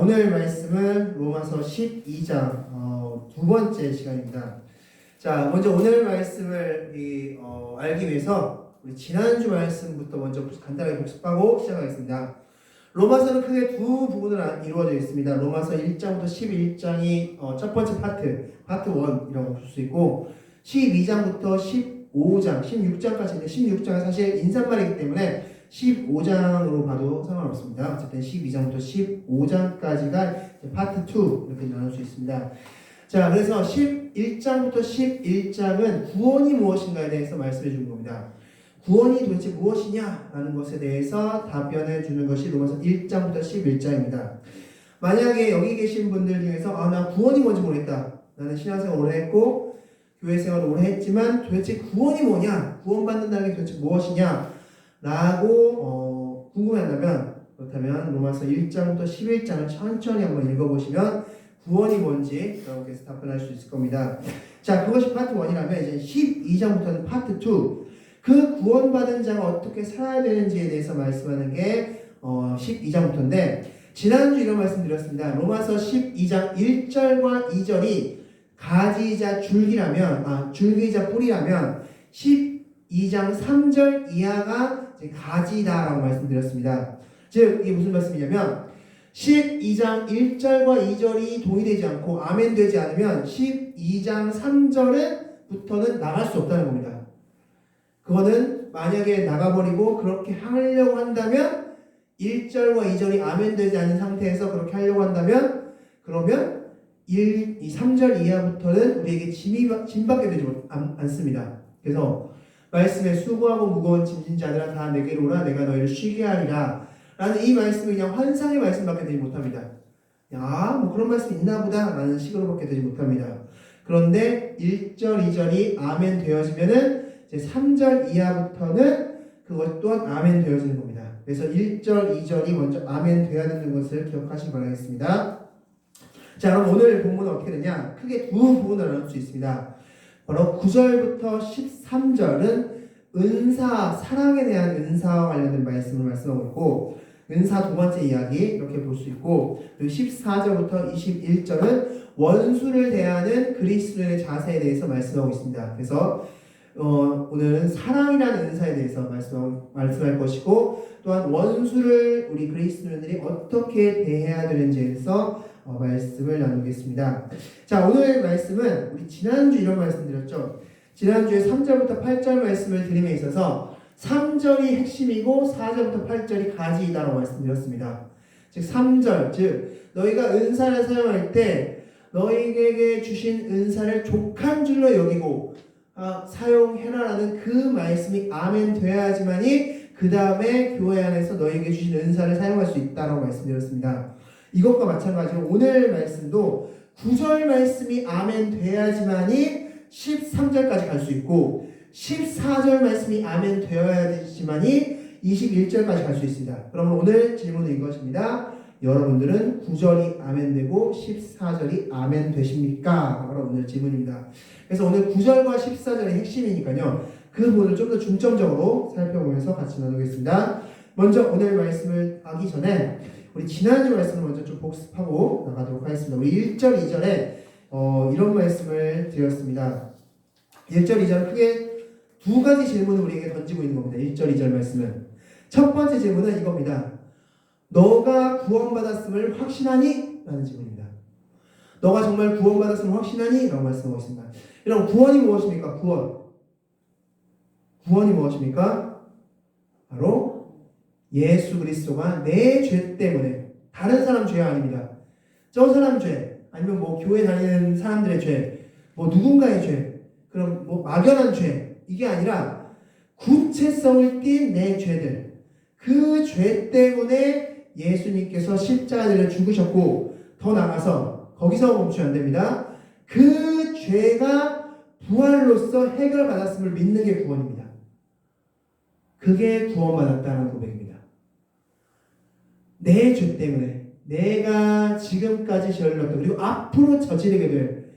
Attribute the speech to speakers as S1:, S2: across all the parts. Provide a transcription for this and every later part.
S1: 오늘 말씀은 로마서 12장 두 번째 시간입니다. 자, 먼저 오늘 말씀을 알기 위해서 우리 지난주 말씀부터 먼저 간단하게 복습하고 시작하겠습니다. 로마서는 크게 두 부분으로 이루어져 있습니다. 로마서 1장부터 11장이 첫 번째 파트 1이라고 볼 수 있고 12장부터 15장, 16장까지 있는 16장은 사실 인사말이기 때문에 15장으로 봐도 상관없습니다. 어쨌든 12장부터 15장까지가 파트 2 이렇게 나눌 수 있습니다. 자, 그래서 11장부터 11장은 구원이 무엇인가에 대해서 말씀해 주는 겁니다. 구원이 도대체 무엇이냐라는 것에 대해서 답변해 주는 것이 로마서 1장부터 11장입니다. 만약에 여기 계신 분들 중에서 나 구원이 뭔지 모르겠다. 나는 신앙생활 오래 했고 교회생활 오래 했지만 도대체 구원이 뭐냐? 구원받는다는 게 도대체 무엇이냐? 라고 궁금해한다면, 그렇다면 로마서 1장부터 11장을 천천히 한번 읽어보시면 구원이 뭔지 여러분께서 답변할 수 있을 겁니다. 자, 그것이 파트 1이라면 이제 12장부터는 파트 2, 그 구원받은 자가 어떻게 살아야 되는지에 대해서 말씀하는 게 12장부터인데, 지난주 이런 말씀 드렸습니다. 로마서 12장 1절과 2절이 가지이자 줄기라면, 줄기이자 뿌리라면 12장 3절 이하가 가지다라고 말씀드렸습니다. 즉 이게 무슨 말씀이냐면 12장 1절과 2절이 동의되지 않고 아멘 되지 않으면 12장 3절부터는 나갈 수 없다는 겁니다. 그거는 만약에 나가버리고 그렇게 하려고 한다면 1절과 2절이 아멘 되지 않은 상태에서 그렇게 하려고 한다면 그러면 3절 이하부터는 우리에게 짐밖에 되지 않습니다. 그래서 말씀에 수고하고 무거운 짐진 자들아 다 내게로 오라 내가 너희를 쉬게 하리라 라는 이 말씀이 그냥 환상의 말씀밖에 되지 못합니다. 뭐 그런 말씀이 있나 보다 라는 식으로밖에 되지 못합니다. 그런데 1절 2절이 아멘 되어지면은 이제 3절 이하부터는 그것 또한 아멘 되어지는 겁니다. 그래서 1절 2절이 먼저 아멘 되어야 되는 것을 기억하시기 바라겠습니다. 자, 그럼 오늘 본문은 어떻게 되냐? 크게 두 부분으로 나눌 수 있습니다. 바로 9절부터 13절은 은사, 사랑에 대한 은사와 관련된 말씀을 말씀하고 있고, 은사 두 번째 이야기 이렇게 볼 수 있고, 그리고 14절부터 21절은 원수를 대하는 그리스도인의 자세에 대해서 말씀하고 있습니다. 그래서 오늘은 사랑이라는 은사에 대해서 말씀할 것이고, 또한 원수를 우리 그리스도인들이 어떻게 대해야 되는지에 대해서 말씀을 나누겠습니다. 자, 오늘 말씀은 우리 지난주 이런 말씀 드렸죠. 지난주에 3절부터 8절 말씀을 드림에 있어서 3절이 핵심이고 4절부터 8절이 가지이다라고 말씀드렸습니다. 즉 3절, 즉 너희가 은사를 사용할 때 너희에게 주신 은사를 족한 줄로 여기고 사용해라라는 그 말씀이 아멘 되어야지만이 그 다음에 교회 안에서 너희에게 주신 은사를 사용할 수 있다라고 말씀드렸습니다. 이것과 마찬가지로 오늘 말씀도 9절 말씀이 아멘 돼야지만이 13절까지 갈 수 있고 14절 말씀이 아멘 되어야지만이 21절까지 갈 수 있습니다. 그러면 오늘 질문은 이것입니다. 여러분들은 9절이 아멘 되고 14절이 아멘 되십니까? 바로 오늘 질문입니다. 그래서 오늘 9절과 14절의 핵심이니까요. 그 부분을 좀 더 중점적으로 살펴보면서 같이 나누겠습니다. 먼저 오늘 말씀을 하기 전에 우리 지난주 말씀을 먼저 좀 복습하고 나가도록 하겠습니다. 우리 1절, 2절에 이런 말씀을 드렸습니다. 1절, 2절은 크게 두 가지 질문을 우리에게 던지고 있는 겁니다. 1절, 2절 말씀은. 첫 번째 질문은 이겁니다. 너가 구원받았음을 확신하니? 라는 질문입니다. 너가 정말 구원받았음을 확신하니? 라고 말씀하고 있습니다. 여러분, 구원이 무엇입니까? 구원이 무엇입니까? 바로 예수 그리스도가 내 죄 때문에, 다른 사람 죄가 아닙니다. 저 사람 죄, 아니면 교회 다니는 사람들의 죄, 누군가의 죄, 그럼 막연한 죄, 이게 아니라 구체성을 띈 내 죄들, 그 죄 때문에 예수님께서 십자가를 죽으셨고, 더 나아가서 거기서 멈추면 안 됩니다. 그 죄가 부활로서 해결받았음을 믿는 게 구원입니다. 그게 구원받았다는 고백입니다. 내 죄 때문에 내가 지금까지 저질렀던 그리고 앞으로 저지르게 될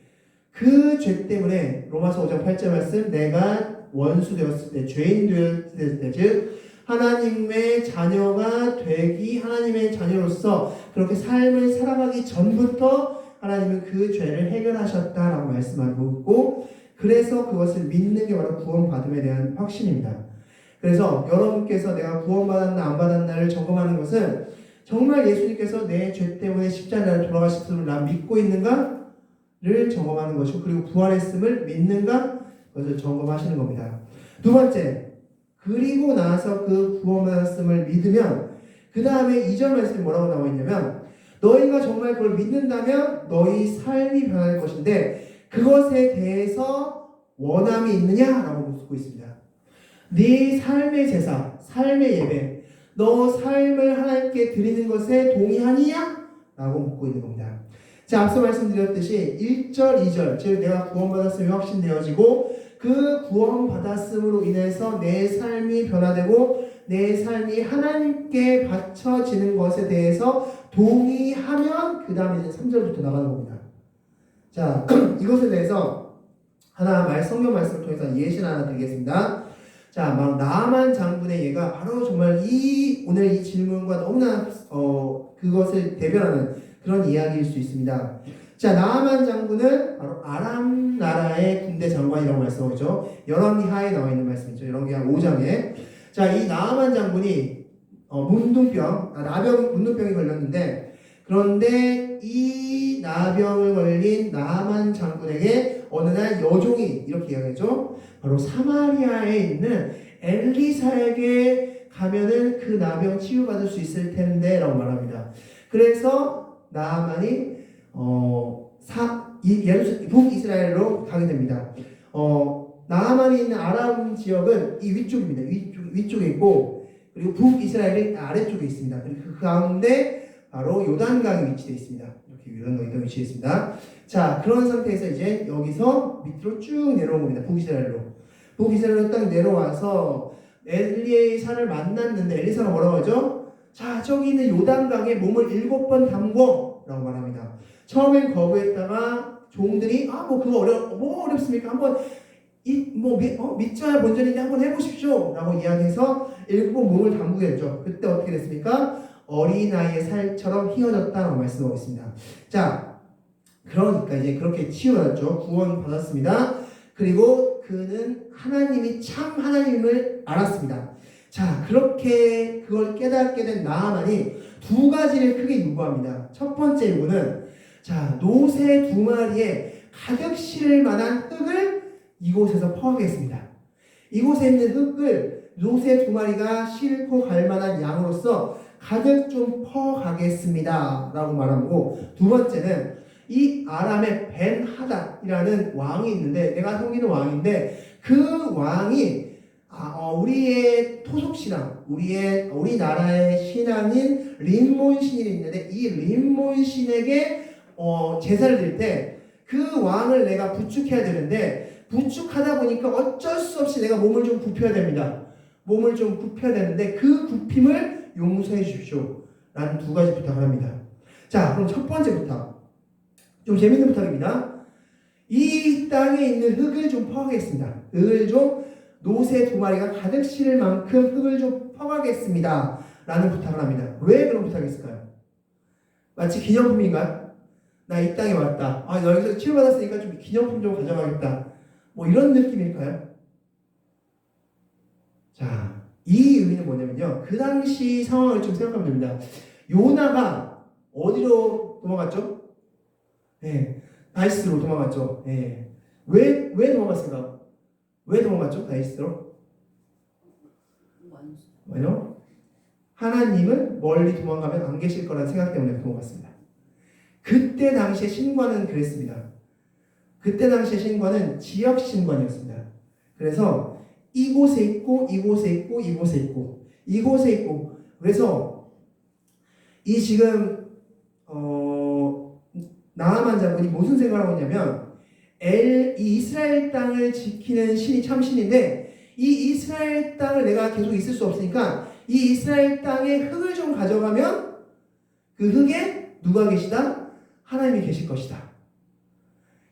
S1: 그 죄 때문에 로마서 5장 8절 말씀, 내가 원수 되었을 때, 죄인 되었을 때, 즉 하나님의 자녀가 되기, 하나님의 자녀로서 그렇게 삶을 살아가기 전부터 하나님은 그 죄를 해결하셨다라고 말씀하고 있고, 그래서 그것을 믿는 게 바로 구원받음에 대한 확신입니다. 그래서 여러분께서 내가 구원받았나 안 받았나를 점검하는 것은 정말 예수님께서 내 죄 때문에 십자가를 돌아가셨음을 난 믿고 있는가를 점검하는 것이고, 그리고 부활했음을 믿는가 그것을 점검하시는 겁니다. 두 번째, 그리고 나서 그 구원받았음을 믿으면 그 다음에 2절 말씀이 뭐라고 나와 있냐면, 너희가 정말 그걸 믿는다면 너희 삶이 변할 것인데 그것에 대해서 원함이 있느냐라고 묻고 있습니다. 네 삶의 제사, 삶의 예배, 너 삶을 하나님께 드리는 것에 동의하느냐? 라고 묻고 있는 겁니다. 자, 앞서 말씀드렸듯이 1절, 2절, 즉 내가 구원받았음이 확신되어지고 그 구원받았음으로 인해서 내 삶이 변화되고 내 삶이 하나님께 바쳐지는 것에 대해서 동의하면 그 다음에 이제 3절부터 나가는 겁니다. 자, 이것에 대해서 하나 성경 말씀을 통해서 예시를 하나 드리겠습니다. 자, 막 나만 장군의 예가 바로 정말 오늘 이 질문과 너무나 그것을 대변하는 그런 이야기일 수 있습니다. 자, 나아만 장군은 바로 아람 나라의 군대 장관이라고 말씀하죠. 열왕기 하에 나와 있는 말씀이죠. 열왕기 하 5장에. 자, 이 나아만 장군이 문둥병이 걸렸는데, 그런데 이 나병을 걸린 나아만 장군에게 어느 날 여종이 이렇게 이야기하죠. 바로 사마리아에 있는 엘리사에게 가면은 그 나병 치유받을 수 있을 텐데 라고 말합니다. 그래서 나아만이 북이스라엘로 가게 됩니다. 나아만이 있는 아람 지역은 이 위쪽입니다. 위쪽에 있고, 그리고 북이스라엘이 아래쪽에 있습니다. 그리고 그 가운데 바로 요단강이 위치되어 있습니다. 이렇게 요단강이 위치되어 있습니다. 자, 그런 상태에서 이제 여기서 밑으로 쭉 내려온 겁니다. 북이스라엘로 딱 내려와서 엘리사를 만났는데, 엘리사가 뭐라고 하죠? 자, 저기 있는 요단강에 몸을 7번 담궈 라고 말합니다. 처음엔 거부했다가 종들이 그거 어렵습니까? 한번 믿자야 본전인데 한번 해보십시오 라고 이야기해서 7번 몸을 담그게 했죠. 그때 어떻게 됐습니까? 어린아이의 살처럼 휘어졌다라고 말씀하고 있습니다. 자, 그러니까 이제 그렇게 치유받았죠. 구원받았습니다. 그리고 그는 하나님이 참 하나님을 알았습니다. 자, 그렇게 그걸 깨닫게 된 나아만이 두 가지를 크게 요구합니다. 첫 번째 요구는, 자, 노새 2마리에 가득 실을 만한 흙을 이곳에서 퍼가겠습니다. 이곳에 있는 흙을 노새 2마리가 싣고 갈 만한 양으로서 가득 좀 퍼가겠습니다 라고 말하고, 두 번째는 이 아람의 벤하닷이라는 왕이 있는데, 내가 섬기는 왕인데, 그 왕이 우리의 토속신앙, 우리나라의 신앙인 림몬 신이 있는데, 이 림몬 신에게 제사를 드릴 때 그 왕을 내가 부축해야 되는데, 부축하다 보니까 어쩔 수 없이 내가 몸을 좀 굽혀야 됩니다. 몸을 좀 굽혀야 되는데 그 굽힘을 용서해 주십시오 라는 두 가지 부탁을 합니다. 자, 그럼 첫 번째 부탁, 좀 재밌는 부탁입니다. 이 땅에 있는 흙을 좀 퍼가겠습니다. 흙을 좀 노새 2마리가 가득 실을 만큼 흙을 좀 퍼가겠습니다 라는 부탁을 합니다. 왜 그런 부탁이 있을까요? 마치 기념품인가요? 나 이 땅에 왔다. 너 여기서 치유받았으니까 좀 기념품 좀 가져가겠다. 뭐 이런 느낌일까요? 자, 이 의미는 뭐냐면요, 그 당시 상황을 좀 생각하면 됩니다. 요나가 어디로 도망갔죠? 다이스로 도망갔죠. 왜 도망갔을까? 왜 도망갔죠? 다이스로? 아니요. 하나님은 멀리 도망가면 안 계실 거라는 생각 때문에 도망갔습니다. 그때 당시의 신관은 그랬습니다. 그때 당시의 신관은 지역 신관이었습니다. 그래서 이곳에 있고 이곳에 있고 이곳에 있고 이곳에 있고, 그래서 이 지금 나아만 장군이 무슨 생각을 하고 있냐면, 이 이스라엘 땅을 지키는 신이 참 신인데, 이 이스라엘 땅을 내가 계속 있을 수 없으니까 이 이스라엘 땅에 흙을 좀 가져가면 그 흙에 누가 계시다? 하나님이 계실 것이다.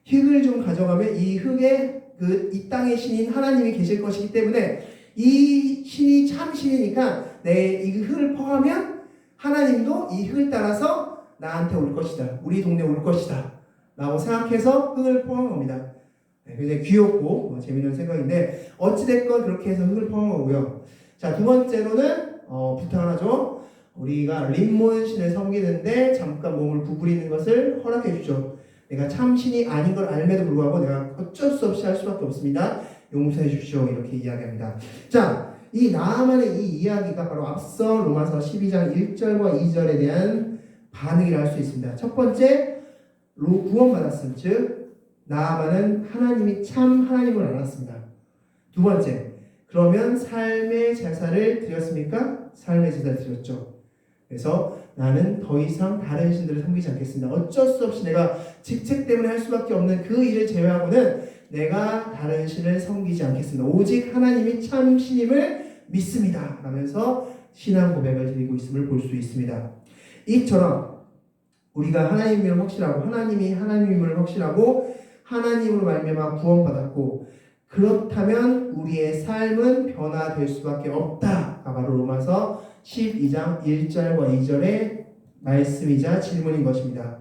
S1: 흙을 좀 가져가면 이 흙에 이 땅의 신인 하나님이 계실 것이기 때문에, 이 신이 참 신이니까 내 이 흙을 퍼가면 하나님도 이 흙을 따라서 나한테 올 것이다. 우리 동네에 올 것이다. 라고 생각해서 흙을 퍼간 겁니다. 굉장히 귀엽고 재밌는 생각인데 어찌됐건 그렇게 해서 흙을 퍼간 거고요. 자, 두 번째로는 부탁 하나죠. 우리가 림몬 신을 섬기는데 잠깐 몸을 구부리는 것을 허락해 주죠. 내가 참 신이 아닌 걸 알매도 불구하고 내가 어쩔 수 없이 할 수밖에 없습니다. 용서해 주십시오. 이렇게 이야기합니다. 자, 이 나아만의 이 이야기가 바로 앞서 로마서 12장 1절과 2절에 대한 반응이라 할 수 있습니다. 첫 번째, 구원받았음, 즉 나아만은 하나님이 참 하나님을 알았습니다. 두 번째, 그러면 삶의 제사를 드렸습니까? 삶의 제사를 드렸죠. 그래서 나는 더 이상 다른 신들을 섬기지 않겠습니다. 어쩔 수 없이 내가 직책 때문에 할 수밖에 없는 그 일을 제외하고는 내가 다른 신을 섬기지 않겠습니다. 오직 하나님이 참 신임을 믿습니다. 라면서 신앙 고백을 드리고 있음을 볼 수 있습니다. 이처럼 우리가 하나님을 확실하고 하나님이 하나님임을 확실하고 하나님으로 말미암아 구원받았고 그렇다면 우리의 삶은 변화될 수밖에 없다. 바로 로마서 12장 1절과 2절의 말씀이자 질문인 것입니다.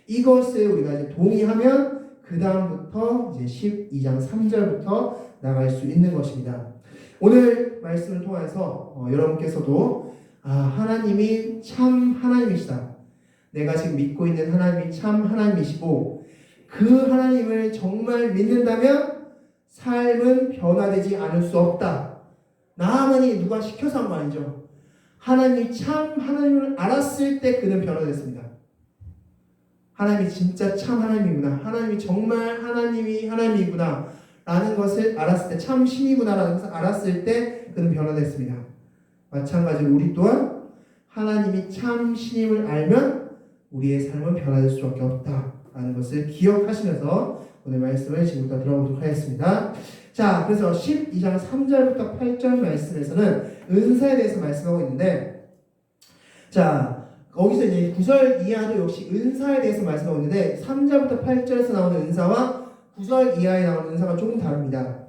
S1: 이것을 우리가 이제 동의하면 그 다음부터 이제 12장 3절부터 나갈 수 있는 것입니다. 오늘 말씀을 통해서 여러분께서도 하나님이 참 하나님이시다. 내가 지금 믿고 있는 하나님이 참 하나님이시고 그 하나님을 정말 믿는다면 삶은 변화되지 않을 수 없다. 나아만이 누가 시켜서 한 거 아니죠. 하나님이 참 하나님을 알았을 때 그는 변화됐습니다. 하나님이 진짜 참 하나님이구나. 하나님이 정말 하나님이 하나님이구나. 라는 것을 알았을 때 참 신이구나 라는 것을 알았을 때 그는 변화됐습니다. 마찬가지로 우리 또한 하나님이 참 신임을 알면 우리의 삶은 변화될 수밖에 없다. 라는 것을 기억하시면서 오늘 말씀을 지금부터 들어보도록 하겠습니다. 자, 그래서 12장 3절부터 8절 말씀에서는 은사에 대해서 말씀하고 있는데, 자, 거기서 이제 9절 이하도 역시 은사에 대해서 말씀하고 있는데, 3절부터 8절에서 나오는 은사와 9절 이하에 나오는 은사가 조금 다릅니다.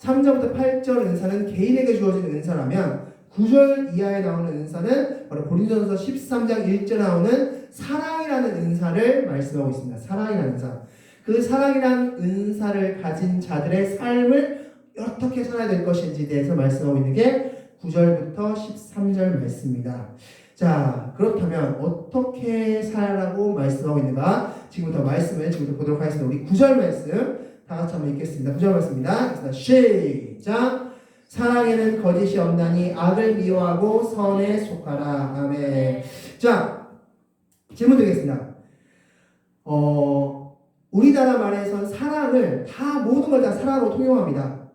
S1: 3절부터 8절 은사는 개인에게 주어지는 은사라면, 9절 이하에 나오는 은사는 바로 고린도전서 13장 1절에 나오는 사랑이라는 은사를 말씀하고 있습니다. 사랑이라는 은사. 그 사랑이라는 은사를 가진 자들의 삶을 어떻게 살아야 될 것인지에 대해서 말씀하고 있는 게 9절부터 13절 말씀입니다. 자, 그렇다면 어떻게 살아라고 말씀하고 있는가? 지금부터 말씀을 보도록 하겠습니다. 우리 9절 말씀 다 같이 한번 읽겠습니다. 9절 말씀입니다. 시작! 사랑에는 거짓이 없나니 악을 미워하고 선에 속하라. 아멘. 자, 질문 드리겠습니다. 우리나라 말에선 사랑을 모든 걸 다 사랑으로 통용합니다.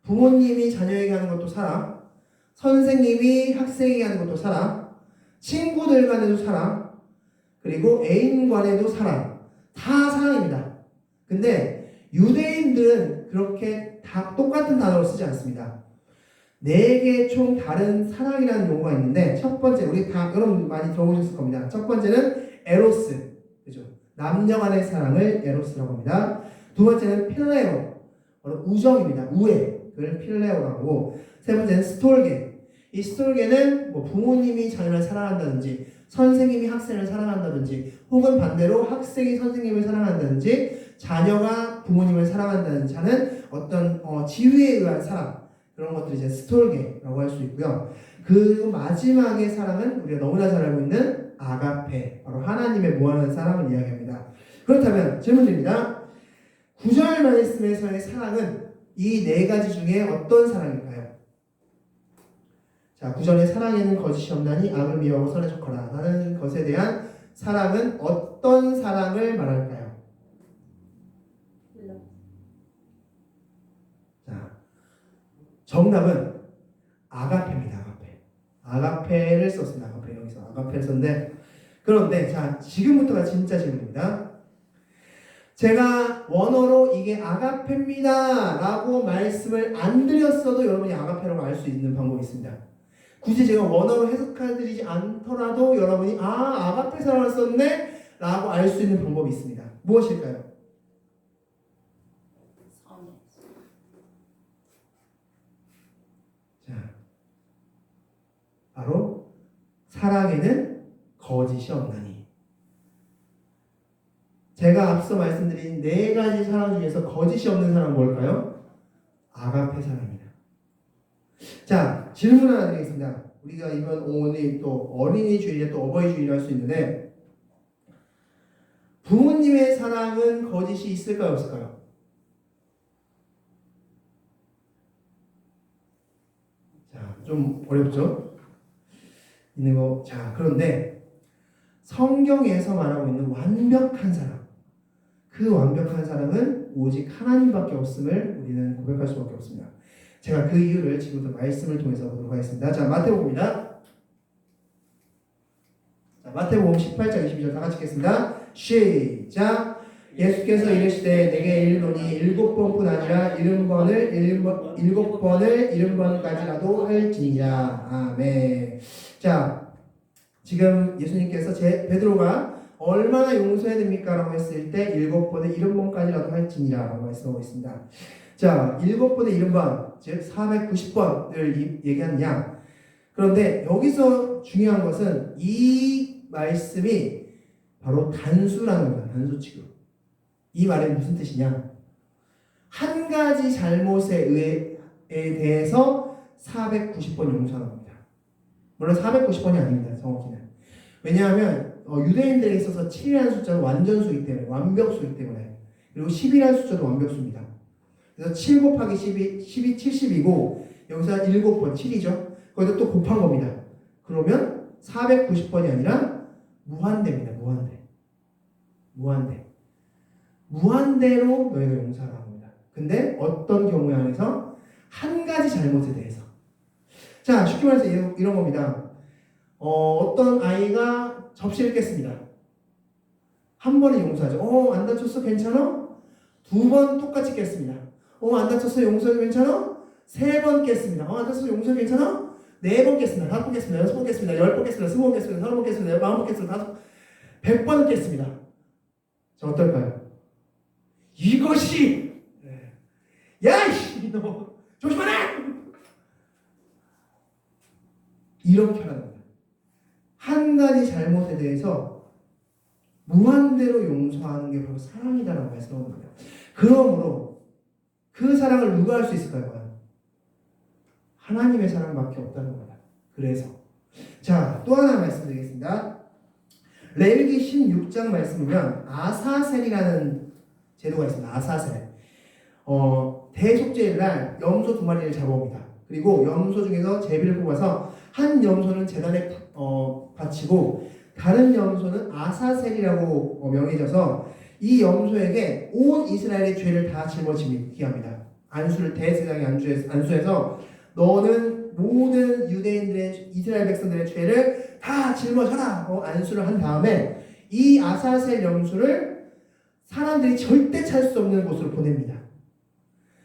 S1: 부모님이 자녀에게 하는 것도 사랑, 선생님이 학생에게 하는 것도 사랑, 친구들 간에도 사랑, 그리고 애인 간에도 사랑. 다 사랑입니다. 근데 유대인들은 그렇게 다 똑같은 단어를 쓰지 않습니다. 4개 총 다른 사랑이라는 용어가 있는데, 첫 번째, 여러분 많이 들어보셨을 겁니다. 첫 번째는 에로스, 그죠? 남녀 간의 사랑을 에로스라고 합니다. 두 번째는 필레오, 우정입니다. 우애, 그걸 필레오라고 하고, 세 번째는 스톨게. 이 스톨게는 부모님이 자녀를 사랑한다든지, 선생님이 학생을 사랑한다든지, 혹은 반대로 학생이 선생님을 사랑한다든지, 자녀가 부모님을 사랑한다든지 하는 어떤 지위에 의한 사랑, 그런 것들이 이제 스톨게라고 할 수 있고요. 그 마지막의 사랑은 우리가 너무나 잘 알고 있는 아가페, 바로 하나님의 무한한 사랑을 이야기합니다. 그렇다면 질문드립니다. 9절 말씀에서의 사랑은 이 4가지 중에 어떤 사랑일까요? 자, 9절에 사랑에는 거짓이 없나니 악을 미워하고 선에 속하라 하는 것에 대한 사랑은 어떤 사랑을 말할까요? 정답은 아가페입니다. 아가페를 썼습니다. 여기서 아가페를 썼는데, 그런데 자, 지금부터가 진짜 질문입니다. 제가 원어로 이게 아가페입니다 라고 말씀을 안 드렸어도 여러분이 아가페라고 알 수 있는 방법이 있습니다. 굳이 제가 원어로 해석해드리지 않더라도 여러분이 아가페 사랑을 썼네 라고 알 수 있는 방법이 있습니다. 무엇일까요? 바로 사랑에는 거짓이 없나니. 제가 앞서 말씀드린 네 가지 사랑 중에서 거짓이 없는 사람은 뭘까요? 아가페 사랑입니다. 자, 질문 하나 드리겠습니다. 우리가 이번 오늘 또 어린이 주일에 또 어버이 주일을 할 수 있는데 부모님의 사랑은 거짓이 있을까요, 없을까요? 자, 좀 어렵죠? 있는 거. 자, 그런데 성경에서 말하고 있는 완벽한 사랑, 그 완벽한 사랑은 오직 하나님밖에 없음을 우리는 고백할 수밖에 없습니다. 제가 그 이유를 지금부터 말씀을 통해서 보도록 하겠습니다. 자, 마태복음입니다. 자, 마태복음 18장 22절 다 같이 읽겠습니다. 시작. 예수께서 이르시되 내게 이르노니 7번뿐 아니라 7번까지라도 할지니라. 아멘. 자, 지금 예수님께서 베드로가 얼마나 용서해야 됩니까? 라고 했을 때 7번에 70번까지라도 할지니라 라고 말씀하고 있습니다. 자, 7번에 70번, 즉 490번을 얘기하는 양. 그런데 여기서 중요한 것은 이 말씀이 바로 단수라는 겁니다. 단수 취급. 이 말이 무슨 뜻이냐? 한 가지 잘못에 대해서 490번 용서하는 겁니다. 물론 490번이 아닙니다. 정확히는. 왜냐하면 유대인들에 있어서 7이라는 숫자는 완전수이기 때문에, 완벽수이기 때문에, 그리고 10이라는 숫자도 완벽수입니다. 그래서 7 곱하기 10이 70이고 여기서 한 7번 7이죠. 거기다 또 곱한 겁니다. 그러면 490번이 아니라 무한대입니다. 무한대로 너희가 용서하라 합니다. 근데 어떤 경우에 한해서 한 가지 잘못에 대해서. 자, 쉽게 말해서 이런 겁니다. 어떤 아이가 접시를 깼습니다. 한 번에 용서하죠. 안 다쳤어? 괜찮아? 2번 똑같이 깼습니다. 안 다쳤어? 용서해 괜찮아? 3번 깼습니다. 안 다쳤어? 용서해 괜찮아? 4번 깼습니다. 5번 깼습니다. 6번 깼습니다. 10번 깼습니다. 20번 깼습니다. 30번 깼습니다. 40번 깼습니다. 100번 깼습니다. 자, 어떨까요? 이것이 야이씨 너 조심하라! 이렇게 하는 겁니다. 한 가지 잘못에 대해서 무한대로 용서하는 게 바로 사랑이다라고 말씀하는 겁니다. 그러므로 그 사랑을 누가 할 수 있을까요? 하나님의 사랑밖에 없다는 겁니다. 그래서 자, 또 하나 말씀드리겠습니다. 레위기 16장 말씀이면 아사셀이라는 제도가 있습니다. 아사셀. 대속죄일 날 염소 2마리를 잡아옵니다. 그리고 염소 중에서 제비를 뽑아서 한 염소는 제단에 바치고 다른 염소는 아사셀이라고 명해져서 이 염소에게 온 이스라엘의 죄를 다 짊어지게 합니다. 안수를 대제사장이 안수해서 너는 모든 유대인들의 이스라엘 백성들의 죄를 다 짊어져라 안수를 한 다음에 이 아사셀 염소를 사람들이 절대 찾을 수 없는 곳으로 보냅니다.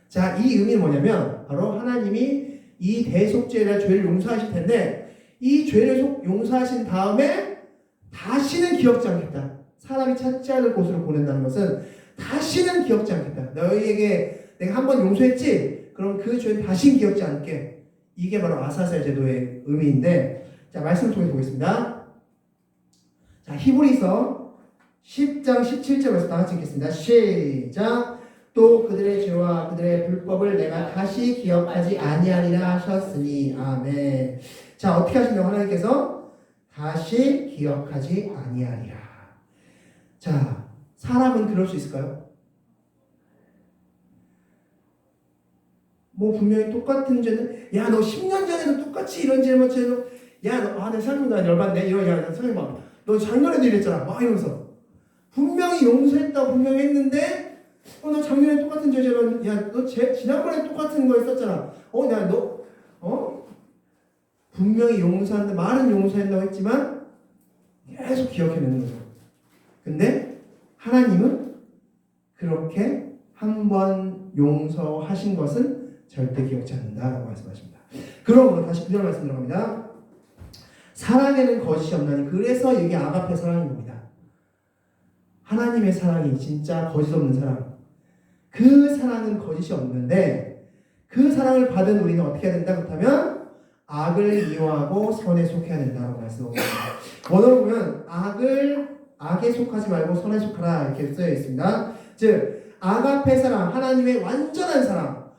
S1: 자, 이 의미는 뭐냐면 바로 하나님이 이 대속죄를 죄를 용서하실 텐데 이 죄를 용서하신 다음에 다시는 기억지 않겠다. 사람이 찾지 않을 곳으로 보낸다는 것은 다시는 기억지 않겠다. 너희에게 내가 한번 용서했지? 그럼 그 죄는 다시는 기억지 않게. 이게 바로 아사셀 제도의 의미인데, 자, 말씀을 통해 보겠습니다. 자, 히브리서 10장 17절에서 다 같이 읽겠습니다. 시작. 또 그들의 죄와 그들의 불법을 내가 다시 기억하지 아니하리라 하셨으니. 아멘. 자, 어떻게 하신다고 하나님께서? 다시 기억하지 아니하리라. 자, 사람은 그럴 수 있을까요? 분명히 똑같은 죄는, 야, 너 10년 전에도 똑같이 이런 잘못해도, 야, 너, 내 사람보다 열받네. 야, 선생님 봐. 너 작년에도 이랬잖아. 이러면서. 분명히 용서했다고 분명히 했는데, 너 작년에 똑같은 죄지만, 야, 너 지난번에 똑같은 거 했었잖아. 야, 너, 분명히 용서하는데, 말은 용서한다고 했지만, 계속 기억해내는 거죠. 근데, 하나님은 그렇게 한 번 용서하신 것은 절대 기억지 않는다라고 말씀하십니다. 그러므로 다시 9절 말씀 들어갑니다. 사랑에는 거짓이 없나니. 그래서 이게 아가페 사랑인 겁니다. 하나님의 사랑이 진짜 거짓 없는 사랑. 그 사랑은 거짓이 없는데 그 사랑을 받은 우리는 어떻게 해야 된다? 그렇다면 악을 미워하고 선에 속해야 된다고 말씀하고 있습니다. 원어로 보면 악을 악에 속하지 말고 선에 속하라 이렇게 쓰여 있습니다. 즉 아가페 사랑, 하나님의 완전한 사랑,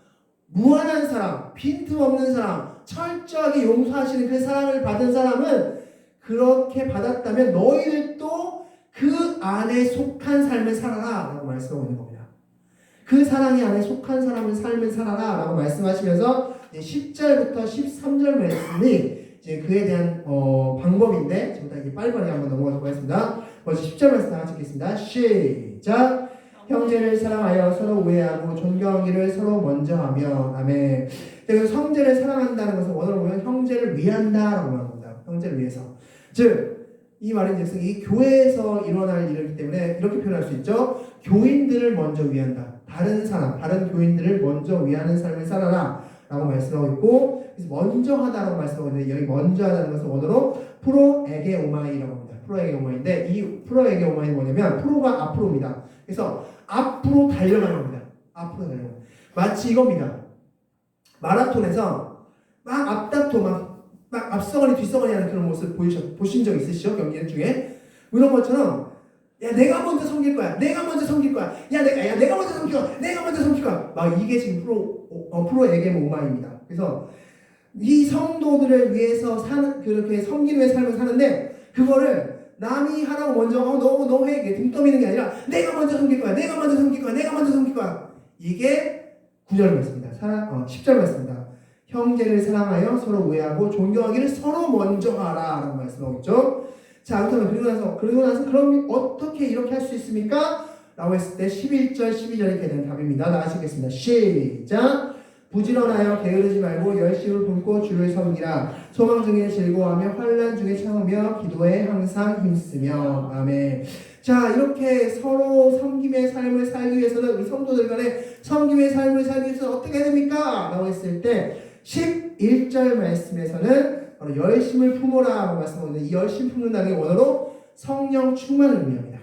S1: 무한한 사랑, 빈틈없는 사랑, 철저하게 용서하시는 그 사랑을 받은 사람은 그렇게 받았다면 너희들도 그 안에 속한 삶을 살아라 라고 말씀하고 있는 겁니다. 그 사랑이 안에 속한 사람은 삶을 살아라 라고 말씀하시면서 10절부터 13절 말씀이 이제 그에 대한 방법인데 저부터 이제 빨리빨리 한번 넘어가도록 하겠습니다. 먼저 10절 말씀 다 같이 읽겠습니다. 시작. 형제를 사랑하여 서로 우애하고 존경하기를 서로 먼저 하며. 아멘. 그래서 형제를 사랑한다는 것은 원어로 보면 형제를 위한다라고 말하는 겁니다. 형제를 위해서. 즉 이 말인즉슨 이 교회에서 일어날 일이기 때문에 이렇게 표현할 수 있죠. 교인들을 먼저 위한다. 다른 사람, 다른 교인들을 먼저 위하는 삶을 살아라 라고 말씀하고 있고, 그래서 먼저 하다라고 말씀하고 있는데 여기 먼저 하다는 것은 원어로 프로에게 오마이라고 합니다. 프로에게 오마이인데 이 프로에게 오마이는 뭐냐면 프로가 앞으로입니다. 그래서 앞으로 달려가는 겁니다. 앞으로 달려가는. 마치 이겁니다. 마라톤에서 막 앞다퉈 막 앞서거니 뒤서거니 하는 그런 모습 보신 적 있으시죠? 경기 중에? 이런 것처럼 야 내가 먼저 섬길 거야. 내가 먼저 섬길 거야. 내가 먼저 섬길 거야. 내가 먼저 섬길 거야. 막 이게 지금 프로에게 오마입니다. 그래서 이 성도들을 위해서 사는 그렇게 섬기는 삶을 사는데 그거를 남이 하라고 먼저 너 해 등 떠미는 게 아니라 내가 먼저 섬길 거야. 내가 먼저 섬길 거야. 내가 먼저 섬길 거야. 이게 9절 말씀입니다. 10절 말씀입니다. 형제를 사랑하여 서로 우애하고 존경하기를 서로 먼저 하라 라고 말씀하고 있죠. 자, 그렇다면 그리고 나서 그럼 어떻게 이렇게 할 수 있습니까? 라고 했을 때 11절 12절에 이렇게 된 답입니다. 나가시겠습니다. 시작. 부지런하여 게으르지 말고 열심을 품고 주를 섬기라. 소망 중에 즐거워하며 환난 중에 참으며 기도에 항상 힘쓰며. 아멘. 자, 이렇게 서로 섬김의 삶을 살기 위해서는 우리 성도들 간에 섬김의 삶을 살기 위해서는 어떻게 해야 됩니까? 라고 했을 때 11절 말씀에서는 열심을 품어라 라고 말씀하는데 이 열심 품는다는 게 원어로 성령 충만을 의미합니다.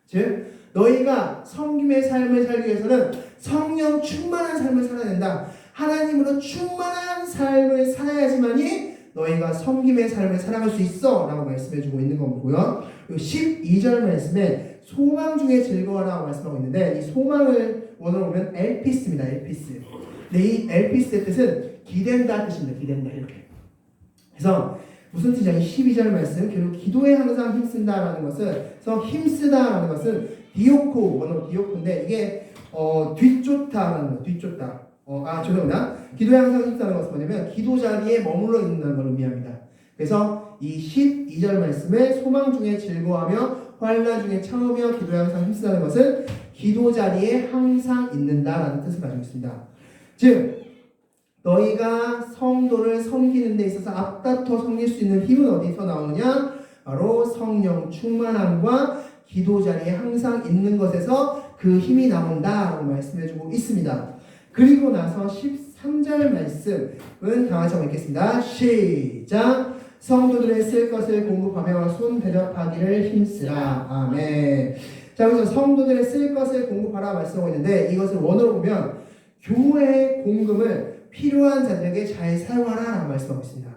S1: 즉 너희가 섬김의 삶을 살기 위해서는 성령 충만한 삶을 살아야 된다. 하나님으로 충만한 삶을 살아야지만이 너희가 섬김의 삶을 살아갈 수 있어 라고 말씀해주고 있는 거고요. 그리고 12절 말씀에 소망 중에 즐거워라고 말씀하고 있는데 이 소망을 원어로 보면 엘피스입니다. 엘피스. 근데 이 엘피스의 뜻은 기댄다 뜻입니다. 기댄다 이렇게. 그래서 무슨 뜻이냐면 12절 말씀 결국 기도에 항상 힘쓴다라는 것은 그래서 힘쓰다라는 것은 디오코 원어로 디오코인데 이게 뒤쫓다라는 거 뒤쫓다. 죄송합니다. 기도에 항상 힘쓰다는 것은 뭐냐면 기도 자리에 머물러 있는 걸 의미합니다. 그래서 이 12절 말씀에 소망 중에 즐거워하며 환난 중에 참으며 기도에 항상 힘쓰다는 것은 기도 자리에 항상 있는다라는 뜻을 가지고 있습니다. 즉 너희가 성도를 섬기는 데 있어서 앞다퉈 섬길 수 있는 힘은 어디서 나오느냐? 바로 성령 충만함과 기도 자리에 항상 있는 것에서 그 힘이 나온다라고 말씀해주고 있습니다. 그리고 나서 13절 말씀은 다 같이 한번 읽겠습니다. 시작. 성도들의 쓸 것을 공급하며 손 대접하기를 힘쓰라. 아멘. 자, 그래서 성도들의 쓸 것을 공급하라 말씀하고 있는데 이것을 원어로 보면 교회의 공금을 필요한 자들에게 잘 사용하라 라고 말씀하고 있습니다.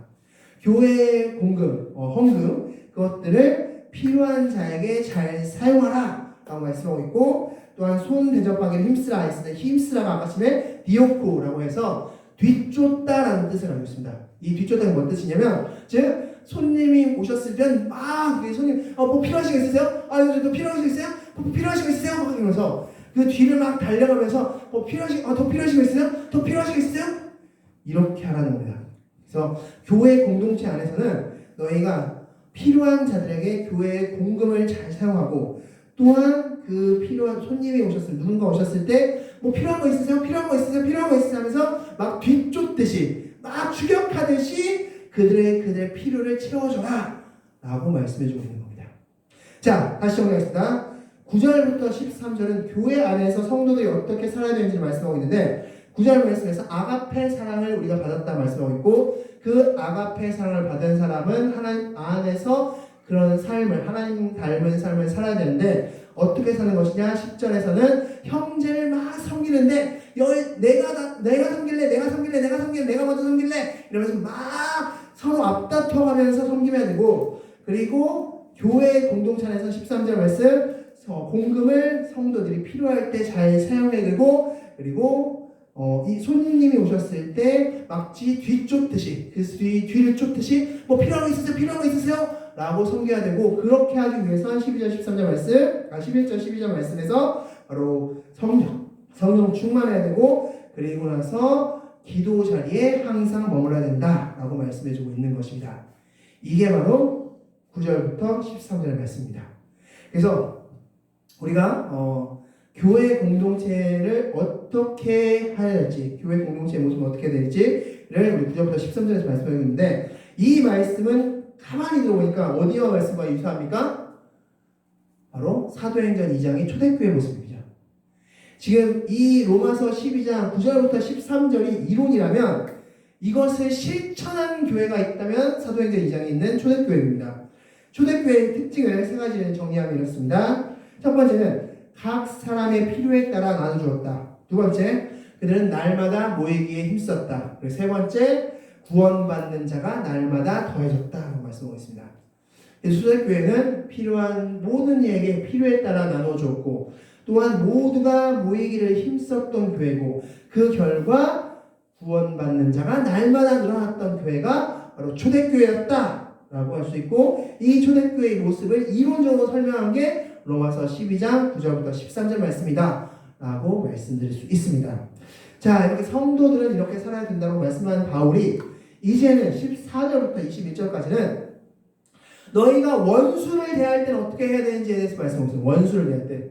S1: 교회의 공금, 헌금 그것들을 필요한 자에게 잘 사용하라 라고 말씀하고 있고 또한 손 대접하기를 힘쓰라 했을 때 힘쓰라가 아까 전에 디오코라고 해서 뒤쫓다라는 뜻을 가지고 있습니다. 이 뒤쫓다는 뭔 뜻이냐면 즉 손님이 오셨을 땐 막 손님 뭐 필요하신 거 있으세요? 또 필요하신 거 있어요? 뭐 필요하신 거 있으세요? 그러면서 그 뒤를 막 달려가면서 더 필요하신 거 있으세요? 더 필요하신 거 있으세요? 이렇게 하라는 겁니다. 그래서 교회 공동체 안에서는 너희가 필요한 자들에게 교회의 공금을 잘 사용하고 또한 그 필요한 손님이 오셨을 누군가 오셨을 때 뭐 필요한 거 있으세요? 필요한 거 있으세요? 필요한 거 있으세요? 하면서 막 뒤쫓듯이 막 추격하듯이 그들의 필요를 채워줘라 라고 말씀해주고 있는 겁니다. 자, 다시 정리하겠습니다. 9절부터 13절은 교회 안에서 성도들이 어떻게 살아야 되는지 말씀하고 있는데 9절 말씀에서 아가페 사랑을 우리가 받았다 말씀하고 있고 그 아가페 사랑을 받은 사람은 하나님 안에서 그런 삶을 하나님 닮은 삶을 살아야 되는데 어떻게 사는 것이냐? 10절에서는 형제를 막 섬기는데 내가 섬길래 내가 먼저 섬길래 이러면서 막 서로 앞다퉈가면서 섬기면 되고 그리고 교회 공동체 안에서 13절 말씀 공금을 성도들이 필요할 때 잘 사용해야 되고 그리고 이 손님이 오셨을 때 막지 뒤쫓듯이 그 뒤를 쫓듯이 뭐 필요한 거 있으세요? 필요한 거 있으세요? 라고 섬겨야 되고 그렇게 하기 위해서 12절 13절 말씀 11절 12절 말씀에서 바로 성령 충만해야 되고 그리고 나서 기도 자리에 항상 머물러야 된다라고 말씀해주고 있는 것입니다. 이게 바로 9절부터 13절 말씀입니다. 그래서 우리가 교회 공동체를 어떻게 해야 될지 교회 공동체의 모습을 어떻게 해야 될지를 우리 9절부터 13절에서 말씀하고 있는데 이 말씀은 가만히 들어보니까 어디와 말씀과 유사합니까? 바로 사도행전 2장의 초대교회 모습입니다. 지금 이 로마서 12장 9절부터 13절이 이론이라면 이것을 실천한 교회가 있다면 사도행전 2장에 있는 초대교회입니다. 초대교회의 특징을 세 가지를 정리하면 이렇습니다. 첫 번째는 각 사람의 필요에 따라 나눠주었다. 두 번째, 그들은 날마다 모이기에 힘썼다. 그리고 세 번째, 구원받는 자가 날마다 더해졌다라고 말씀하고 있습니다. 초대교회는 필요한 모든 이에게 필요에 따라 나눠주었고 또한 모두가 모이기를 힘썼던 교회고 그 결과 구원받는 자가 날마다 늘어났던 교회가 바로 초대교회였다라고 할 수 있고 이 초대교회의 모습을 이론적으로 설명한 게 로마서 12장 9절부터 13절 말씀이다 라고 말씀드릴 수 있습니다. 자, 이렇게 성도들은 이렇게 살아야 된다고 말씀한 바울이 이제는 14절부터 21절까지는 너희가 원수를 대할 때는 어떻게 해야 되는지에 대해서 말씀하고 있어요. 원수를 대할 때.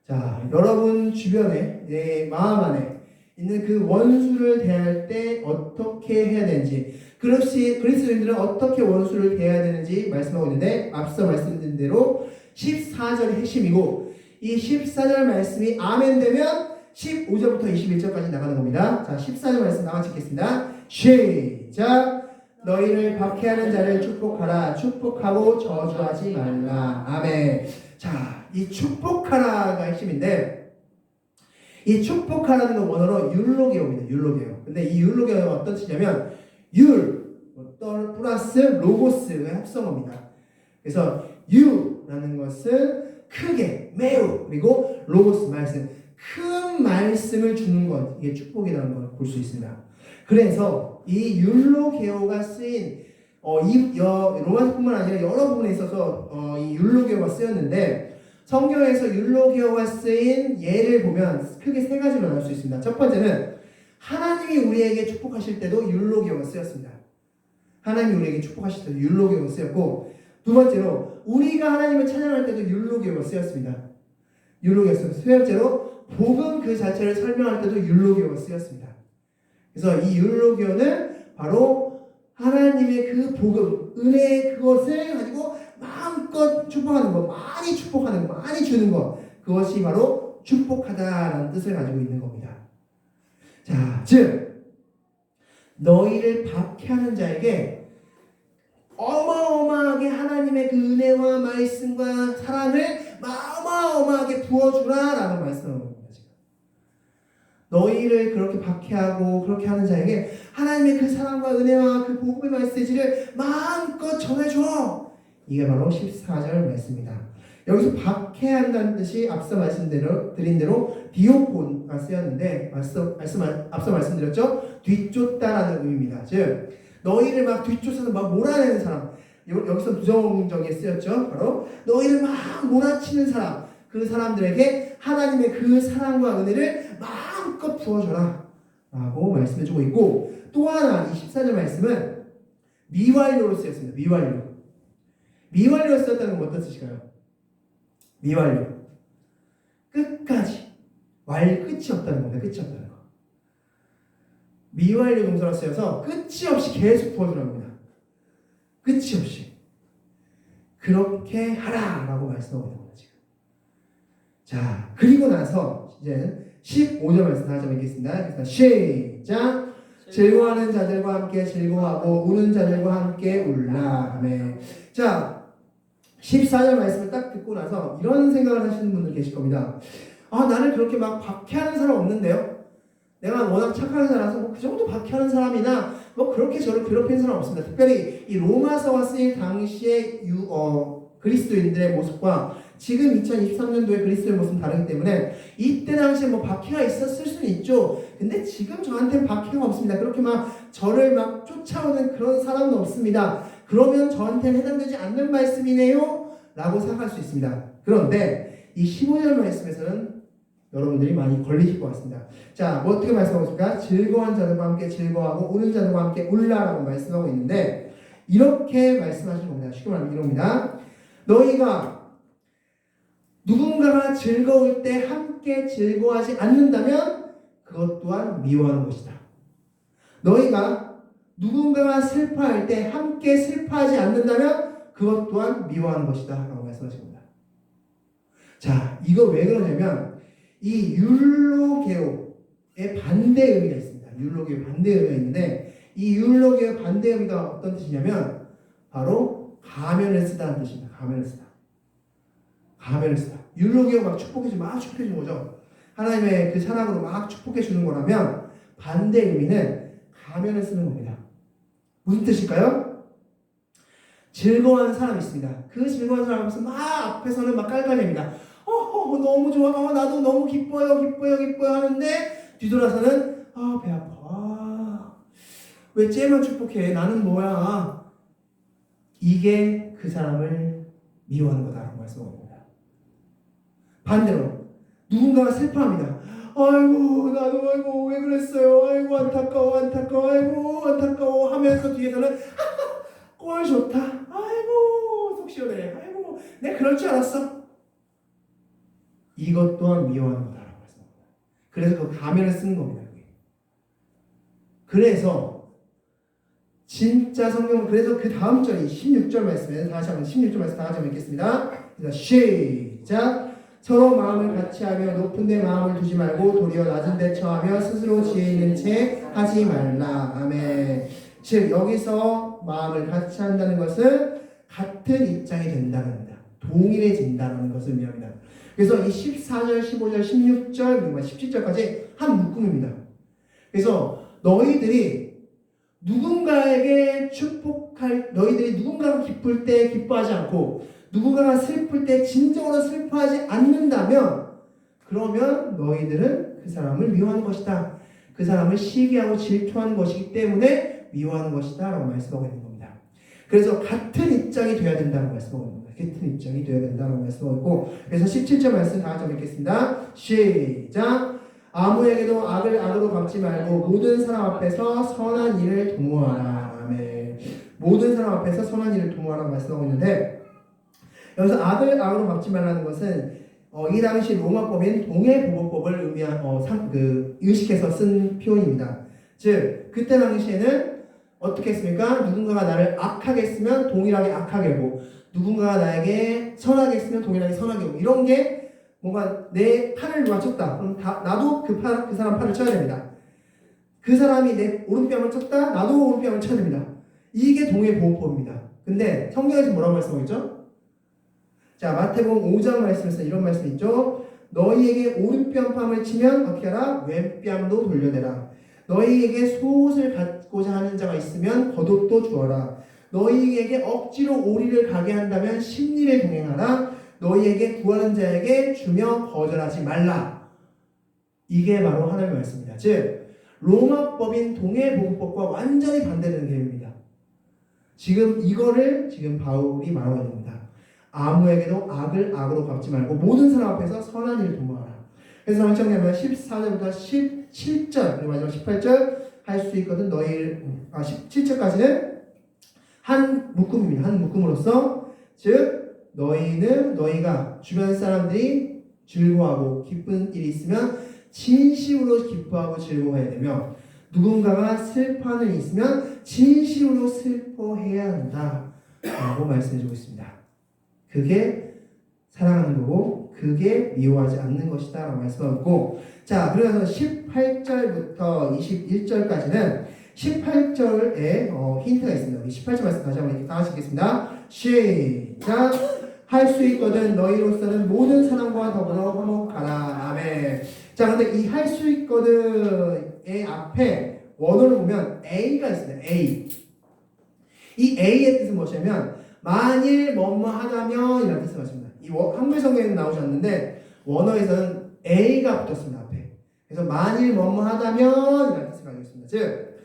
S1: 자, 여러분 주변에 내 마음 안에 있는 그 원수를 대할 때 어떻게 해야 되는지 그리스도인들은 어떻게 원수를 대해야 되는지 말씀하고 있는데 앞서 말씀드린 대로 14절이 핵심이고 이 14절 말씀이 아멘 되면 15절부터 21절까지 나가는 겁니다. 자, 14절 말씀 나와 찍겠습니다. 시작! 너희를 박해하는 자를 축복하라. 축복하고 저주하지 말라. 아멘. 자, 이 축복하라가 핵심인데 이 축복하라는 건 원어로 율로게오입니다. 율로게오. 근데 이 율로게오가 어떤 뜻이냐면 율 플러스 로고스의 합성어입니다. 그래서 유라는 것은 크게 매우 그리고 로고스 말씀 큰 말씀을 주는 것 이게 축복이라는 걸 볼 수 있습니다. 그래서 이 율로게오가 쓰인 로마서뿐만 아니라 여러 부분에 있어서 이 율로게오가 쓰였는데 성경에서 율로게오가 쓰인 예를 보면 크게 세 가지로 나눌 수 있습니다. 첫 번째는 하나님이 우리에게 축복하실 때도 율로게오가 쓰였습니다. 하나님이 우리에게 축복하실 때도 율로게오가 쓰였고 두 번째로 우리가 하나님을 찬양할 때도 율로게오가 쓰였습니다. 율로게오가 쓰였고 세 번째로 복음 그 자체를 설명할 때도 율로게오가 쓰였습니다. 그래서 이 율로게오는 바로 하나님의 그 복음, 은혜의 그것을 가지고 마음껏 축복하는 것, 많이 축복하는 것, 많이 주는 것 그것이 바로 축복하다라는 뜻을 가지고 있는 겁니다. 자, 즉 너희를 박해하는 자에게 어마어마하게 하나님의 그 은혜와 말씀과 사랑을 어마어마하게 부어주라라는 말씀을 합니다. 너희를 그렇게 박해하고 그렇게 하는 자에게 하나님의 그 사랑과 은혜와 그 복음의 메시지를 마음껏 전해줘. 이게 바로 14절 말씀입니다. 여기서 박해한다는 뜻이 앞서 말씀드린 대로 디오폰가 쓰였는데 앞서 말씀드렸죠? 뒤쫓다라는 의미입니다. 즉 너희를 막 뒤쫓아서 막 몰아내는 사람 여기서 부정적에 쓰였죠. 바로 너희를 막 몰아치는 사람 그 사람들에게 하나님의 그 사랑과 은혜를 마음껏 부어줘라 라고 말씀해주고 있고 또 하나 이 14절 말씀은 미완료로 쓰였습니다. 미완료로 쓰였다는 건 어떤 뜻일까요? 미완료 끝까지 끝이 없다는 겁니다. 끝이 없다는 거 미완료 동사로 쓰여서 끝이 없이 계속 부어주라는 겁니다. 끝이 없이 그렇게 하라 라고 말씀하고 있는 겁니다. 지금. 자, 그리고 나서 이제 15절 말씀 다시 한번 읽겠습니다. 그래서 시작! 즐거워하는 자들과 함께 즐거워하고 우는 자들과 함께 울라. 아멘. 자, 14절 말씀을 딱 듣고 나서 이런 생각을 하시는 분들 계실 겁니다. 아, 나를 그렇게 막 박해하는 사람 없는데요? 내가 워낙 착한 사람이라서 뭐 그 정도 박해하는 사람이나 뭐 그렇게 저를 괴롭히는 사람 없습니다. 특별히 이 로마서가 쓰일 당시에 그리스도인들의 모습과 지금 2023년도의 그리스도의 모습은 다르기 때문에 이때 당시에 뭐 박해가 있었을 수는 있죠. 근데 지금 저한테는 박해가 없습니다. 그렇게 막 저를 막 쫓아오는 그런 사람은 없습니다. 그러면 저한테는 해당되지 않는 말씀이네요? 라고 생각할 수 있습니다. 그런데 이 15절 말씀에서는 여러분들이 많이 걸리실 것 같습니다. 자, 뭐 어떻게 말씀하고 있습니까? 즐거운 자들과 함께 즐거워하고 우는 자들과 함께 울라라고 말씀하고 있는데 이렇게 말씀하시는 겁니다. 쉽게 말하면 이럽니다. 너희가 누군가가 즐거울 때 함께 즐거워하지 않는다면 그것 또한 미워하는 것이다. 너희가 누군가가 슬퍼할 때 함께 슬퍼하지 않는다면 그것 또한 미워하는 것이다 라고 말씀하신 겁니다. 자, 이거 왜 그러냐면 이 율로게오의 반대 의미가 있습니다. 율로게오 반대 의미가 있는데 이 율로게오 반대 의미가 어떤 뜻이냐면 바로 가면을 쓰다는 뜻입니다. 가면을 쓰다. 가면을 쓰다. 율로게오 막 축복해주면 막 축복해주는 거죠. 하나님의 그 사랑으로 막 축복해주는 거라면 반대 의미는 가면을 쓰는 겁니다. 무슨 뜻일까요? 즐거워하는 사람이 있습니다. 그 즐거운 사람 앞에서 막 앞에서는 막 깔깔댑니다. 너무 좋아. 나도 너무 기뻐요. 하는데 뒤돌아서는 배 아파. 왜 쟤만 축복해? 나는 뭐야? 이게 그 사람을 미워하는 거다라고 말씀합니다. 반대로 누군가가 슬퍼합니다. 나도 왜 그랬어요? 안타까워 하면서 뒤에서는 꼴 좋다. 속 시원해. 내가 그럴 줄 알았어. 이것 또한 미워하는 거다라고 말씀합니다. 그래서 그 가면을 쓰는 겁니다. 그래서 진짜 성경은 그래서 그 다음 절이 16절 말씀에 다시 한번 16절 말씀 다 같이 한번 읽겠습니다. 시작. 서로 마음을 같이 하며 높은 데 마음을 두지 말고 도리어 낮은 데 처하며 스스로 지혜 있는 채 하지 말라. 아멘. 즉 여기서 마음을 같이 한다는 것은 같은 입장이 된다는 겁니다. 동일해진다는 것을 의미합니다. 그래서 이 14절, 15절, 16절, 그리고 17절까지 한 묶음입니다. 그래서 너희들이 누군가에게 너희들이 누군가가 기쁠 때 기뻐하지 않고 누군가가 슬플 때 진정으로 슬퍼하지 않는다면 그러면 너희들은 그 사람을 미워하는 것이다. 그 사람을 시기하고 질투하는 것이기 때문에 미워하는 것이다 라고 말씀하고 있는 겁니다. 그래서 같은 입장이 되어야 된다고 말씀하고 있는 겁니다. 같은 입장이 되어야 된다고 말씀하고 있고 그래서 17절 말씀 다 같이 읽겠습니다. 시작. 아무에게도 악을 악으로 갚지 말고 모든 사람 앞에서 선한 일을 도모하라. 아멘. 모든 사람 앞에서 선한 일을 도모하라고 말씀하고 있는데 여기서 악을 악으로 갚지 말라는 것은 이 당시 로마법인 동해보복법을 의식해서 쓴 표현입니다. 즉 그때 당시에는 어떻게 했습니까? 누군가가 나를 악하게 했으면 동일하게 악하게 하고 누군가가 나에게 선하게 했으면 동일하게 선하게 하고 이런 게 뭔가 내 팔을 맞췄다. 그럼 나도 그 사람 팔을 쳐야 됩니다. 그 사람이 내 오른뺨을 쳤다. 나도 오른뺨을 쳐야 됩니다. 이게 동해보복법입니다. 근데 성경에서 뭐라고 말씀하고 있죠? 자, 마태복음 5장 말씀에서 이런 말씀이 있죠. 너희에게 오른뺨을 치면 어떻게 하라? 왼뺨도 돌려내라. 너희에게 속옷을 갖고자 하는 자가 있으면 겉옷도 주어라. 너희에게 억지로 오리를 가게 한다면 십리를 동행하라. 너희에게 구하는 자에게 주며 거절하지 말라. 이게 바로 하나님의 말씀입니다. 즉 로마법인 동해복음법과 완전히 반대되는 개념입니다. 지금 이거를 지금 바울이 말하고 있는 겁니다. 아무에게도 악을 악으로 갚지 말고 모든 사람 앞에서 선한 일을 도모하라. 그래서 한청년은 14절부터 17절 그리고 마지막 18절 할 수 있거든. 17절까지는 한 묶음입니다. 한 묶음으로써 즉 너희가 주변 사람들이 즐거워하고 기쁜 일이 있으면 진심으로 기뻐하고 즐거워해야 되며 누군가가 슬퍼하는 일이 있으면 진심으로 슬퍼해야 한다 라고 말씀해주고 있습니다. 그게 사랑하는 거고 그게 미워하지 않는 것이다 라고 말씀하고 자 그래서 18절부터 21절까지는 18절에 힌트가 있습니다. 18절 말씀 다시 한번 다 같이 읽겠습니다. 시작. 할 수 있거든 너희로서는 모든 사람과 더불어 화목하라. 아멘. 자 근데 이 할 수 있거든의 앞에 원어를 보면 A가 있습니다. A. 이 A의 뜻은 무엇이냐면 만일 뭐뭐 하다면 이라는 뜻을 가집니다. 이 한글 성경에는 나오지 않는데 원어에서는 A가 붙었습니다. 앞에. 그래서 만일 뭐뭐 하다면 이라는 뜻을 가지고 있습니다. 즉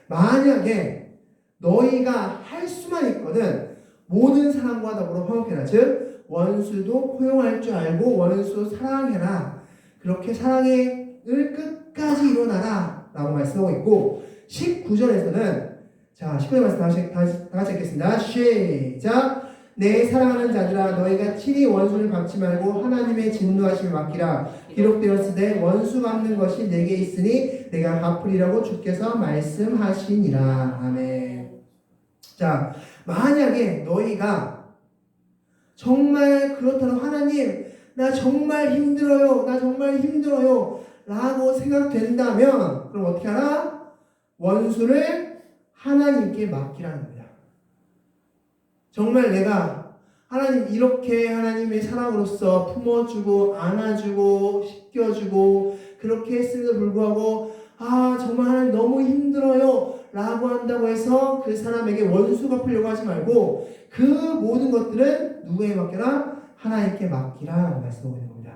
S1: 만약에 너희가 할 수만 있거든 모든 사람과 더불어 화목해라. 즉 원수도 포용할 줄 알고 원수 사랑해라. 그렇게 사랑을 끝까지 이뤄나라 라고 말씀하고 있고 19절에서는 자 19절 말씀 다 같이 읽겠습니다. 시작. 내 사랑하는 자들아 너희가 친히 원수를 갚지 말고 하나님의 진노하심을 맡기라. 기록되었으되 원수 갚는 것이 내게 있으니 내가 갚으리라고 주께서 말씀하시니라. 아멘. 자 만약에 너희가 정말 그렇다면 하나님 나 정말 힘들어요. 나 정말 힘들어요. 라고 생각된다면 그럼 어떻게 하라? 원수를 하나님께 맡기라는 겁니다. 정말 내가 하나님 이렇게 하나님의 사랑으로서 품어주고 안아주고 씻겨주고 그렇게 했음에도 불구하고 정말 하나님 너무 힘들어요 라고 한다고 해서 그 사람에게 원수 갚으려고 하지 말고 그 모든 것들은 누구에게 맡겨라? 하나님께 맡기라 말씀하고 있는 겁니다.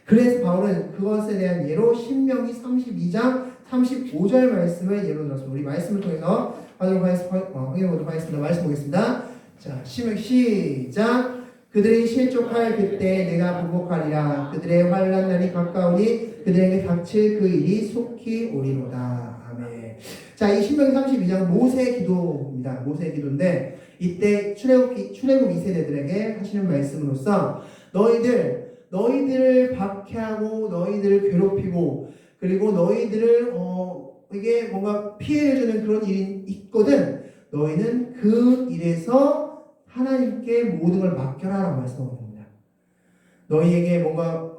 S1: 그래서 바울은 그것에 대한 예로 신명기 32장 35절 말씀을 예로 들었습니다. 우리 말씀을 통해서 확인해보도록 하겠습니다. 말씀 보겠습니다. 자, 시작. 그들이 실족할 그때 내가 보복하리라. 그들의 환난 날이 가까우니 그들에게 닥칠 그 일이 속히 오리로다. 아멘. 자, 이 신명기 32장은 모세의 기도입니다. 모세의 기도인데 이때 출애굽 2세대들에게 하시는 말씀으로써 너희들을 박해하고 너희들을 괴롭히고 그리고 너희들을 이게 뭔가 피해를 주는 그런 일이 있거든. 너희는 그 일에서 하나님께 모든 걸 맡겨라라고 말씀하고 있습니다. 너희에게 뭔가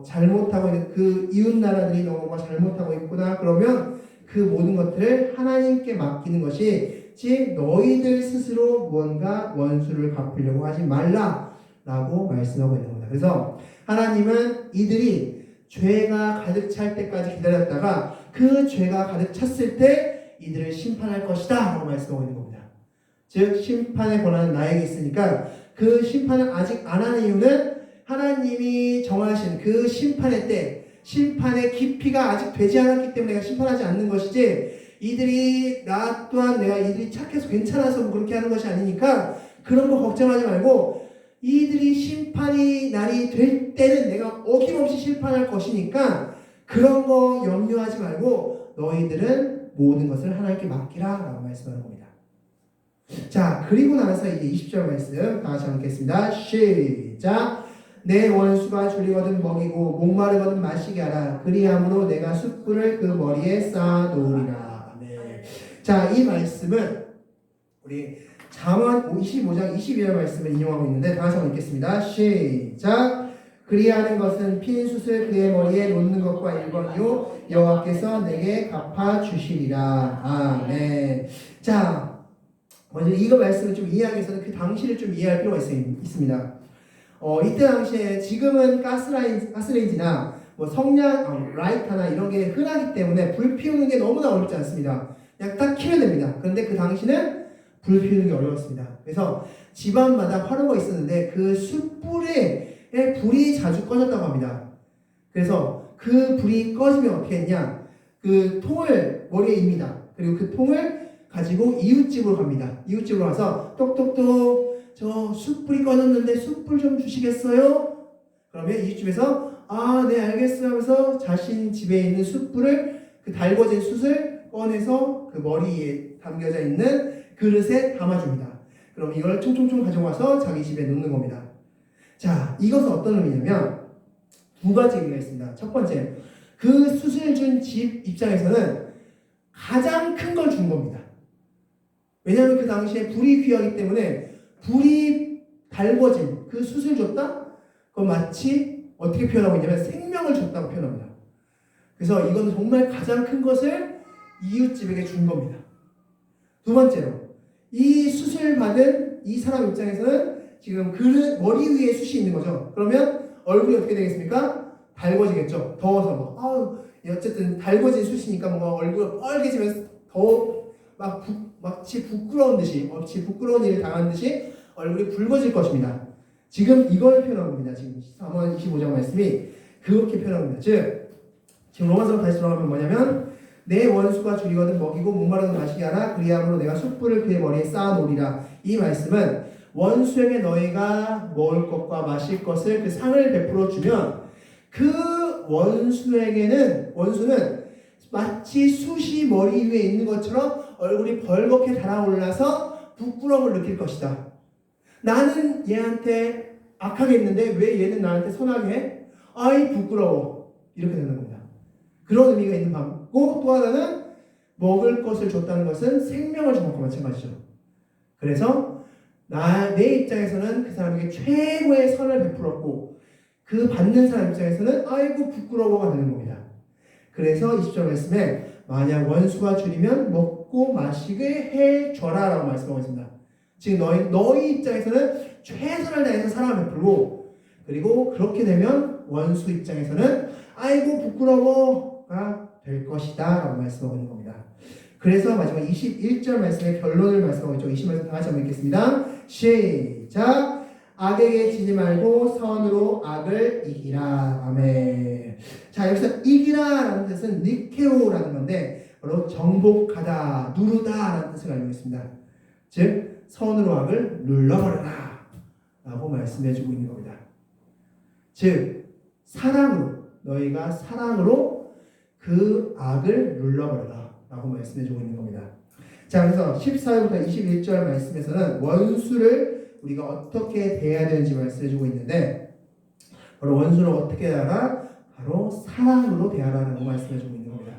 S1: 잘못하고 있는 그 이웃 나라들이 뭔가 잘못하고 있구나 그러면 그 모든 것들을 하나님께 맡기는 것이 즉 너희들 스스로 무언가 원수를 갚으려고 하지 말라라고 말씀하고 있는 겁니다. 그래서 하나님은 이들이 죄가 가득 찰 때까지 기다렸다가 그 죄가 가득 찼을 때 이들을 심판할 것이다 라고 말씀하고 있는 겁니다. 즉 심판의 권한은 나에게 있으니까 그 심판을 아직 안 하는 이유는 하나님이 정하신 그 심판의 때 심판의 깊이가 아직 되지 않았기 때문에 내가 심판하지 않는 것이지 이들이 나 또한 내가 이들이 착해서 괜찮아서 그렇게 하는 것이 아니니까 그런 거 걱정하지 말고 이들이 심판이 날이 될 때는 내가 어김없이 심판할 것이니까 그런 거 염려하지 말고 너희들은 모든 것을 하나님께 맡기라 라고 말씀하는 겁니다. 자 그리고 나서 이제 20절 말씀 다 같이 읽겠습니다. 시작. 내 원수가 줄이거든 먹이고 목마르거든 마시게 하라. 그리함으로 내가 숯불을 그 머리에 쌓아 놓으리라. 네. 자, 이 말씀은 우리 잠언 25장 22절 말씀을 인용하고 있는데 다 같이 읽겠습니다. 시작. 그리하는 것은 핀 숯을 그의 머리에 놓는 것과 일번이요 여호와께서 내게 갚아 주시리라. 아멘. 자, 먼저 이거 말씀을 좀 이해하기 위해서는 그 당시를 좀 이해할 필요가 있습니다. 이때 당시에 지금은 가스레인지나 뭐 성냥 라이터나 이런 게 흔하기 때문에 불 피우는 게 너무나 어렵지 않습니다. 그냥 딱 키면 됩니다. 그런데 그 당시는 불 피우는 게 어려웠습니다. 그래서 집안마다 화로가 있었는데 그 숯불에 불이 자주 꺼졌다고 합니다. 그래서 그 불이 꺼지면 어떻게 했냐? 그 통을 머리에 입니다. 그리고 그 통을 가지고 이웃집으로 갑니다. 이웃집으로 가서 똑똑똑 저 숯불이 꺼졌는데 숯불 좀 주시겠어요? 그러면 이웃집에서 네 알겠어요 하면서 자신 집에 있는 숯불을 그 달궈진 숯을 꺼내서 그 머리에 담겨져 있는 그릇에 담아줍니다. 그럼 이걸 총총총 가져와서 자기 집에 놓는 겁니다. 자, 이것은 어떤 의미냐면 두 가지 의미가 있습니다. 첫 번째, 그 숯을 준 집 입장에서는 가장 큰 걸 준 겁니다. 왜냐하면 그 당시에 불이 귀하기 때문에 불이 달궈진 그 숯을 줬다? 그건 마치 어떻게 표현하고 있냐면 생명을 줬다고 표현합니다. 그래서 이건 정말 가장 큰 것을 이웃집에게 준 겁니다. 두 번째로 이 숯을 받은 이 사람 입장에서는 지금 그릇 머리 위에 숯이 있는 거죠. 그러면 얼굴이 어떻게 되겠습니까? 달궈지겠죠. 더워서 어쨌든 달궈진 숯이니까 뭔가 얼굴이 빨개지면서 더 마치 부끄러운 일을 당한 듯이 얼굴이 붉어질 것입니다. 지금 이걸 표현한 겁니다. 지금 사무엘 25장 말씀이 그렇게 표현한 겁니다. 즉 지금 로마서로 다시 돌아가면 뭐냐면 내 원수가 줄이거든 먹이고 목마르든 마시게 하라. 그리함으로 내가 숯불을 그의 머리에 쌓아놓으리라. 이 말씀은 원수에게 너희가 먹을 것과 마실 것을 그 상을 베풀어 주면 그 원수는 마치 숯이 머리 위에 있는 것처럼 얼굴이 벌겋게 달아올라서 부끄러움을 느낄 것이다. 나는 얘한테 악하게 했는데 왜 얘는 나한테 선하게 해? 아이 부끄러워. 이렇게 되는 겁니다. 그런 의미가 있는 방법. 또 하나는 먹을 것을 줬다는 것은 생명을 준 것과 마찬가지죠. 그래서 내 입장에서는 그 사람에게 최고의 선을 베풀었고 그 받는 사람 입장에서는 아이고 부끄러워가 되는 겁니다. 그래서 20절 말씀에 만약 원수가 줄이면 먹고 마시게 해줘라 라고 말씀하고 있습니다. 지금 너희 입장에서는 최선을 다해서 사랑을 베풀고 그리고 그렇게 되면 원수 입장에서는 아이고 부끄러워가 될 것이다 라고 말씀하고 있는 겁니다. 그래서 마지막 21절 말씀의 결론을 말씀하고 있죠. 20말씀 다시 한번 읽겠습니다. 시작. 악에게 지지 말고 선으로 악을 이기라. 아멘. 자, 여기서 이기라라는 뜻은 니케오라는 건데 바로 정복하다, 누르다 라는 뜻을 알고 있습니다. 즉 선으로 악을 눌러버려라 라고 말씀해주고 있는 겁니다. 즉 너희가 사랑으로 그 악을 눌러버려라 라고 말씀해주고 있는 겁니다. 자, 그래서 14절부터 21절 말씀에서는 원수를 우리가 어떻게 대해야 되는지 말씀해주고 있는데 바로 원수를 어떻게 대하라? 바로 사랑으로 대하라라고 말씀해주고 있는 겁니다.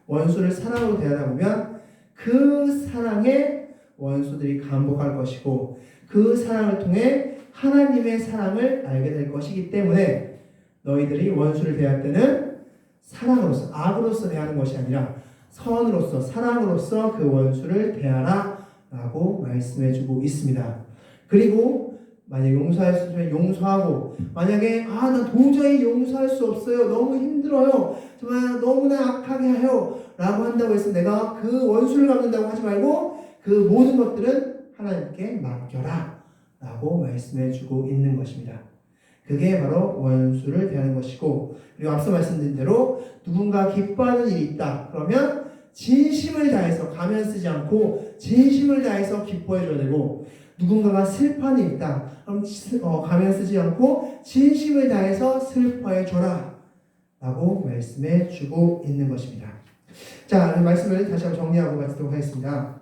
S1: 원수를 사랑으로 대하다 보면 그 사랑에 원수들이 감복할 것이고 그 사랑을 통해 하나님의 사랑을 알게 될 것이기 때문에 너희들이 원수를 대할 때는 사랑으로서 악으로서 대하는 것이 아니라 선으로서 사랑으로서 그 원수를 대하라 라고 말씀해주고 있습니다. 그리고 만약 용서할 수 있으면 용서하고 만약에 난 도저히 용서할 수 없어요. 너무 힘들어요. 정말 너무나 악하게 해요. 라고 한다고 해서 내가 그 원수를 갚는다고 하지 말고 그 모든 것들은 하나님께 맡겨라 라고 말씀해주고 있는 것입니다. 그게 바로 원수를 대하는 것이고 그리고 앞서 말씀드린 대로 누군가 기뻐하는 일이 있다. 그러면 진심을 다해서 가면 쓰지 않고 진심을 다해서 기뻐해줘야 되고 누군가가 슬퍼하는 일이 있다. 그럼 가면 쓰지 않고 진심을 다해서 슬퍼해줘라 라고 말씀해주고 있는 것입니다. 자, 말씀을 다시 한번 정리하고 마치도록 하겠습니다.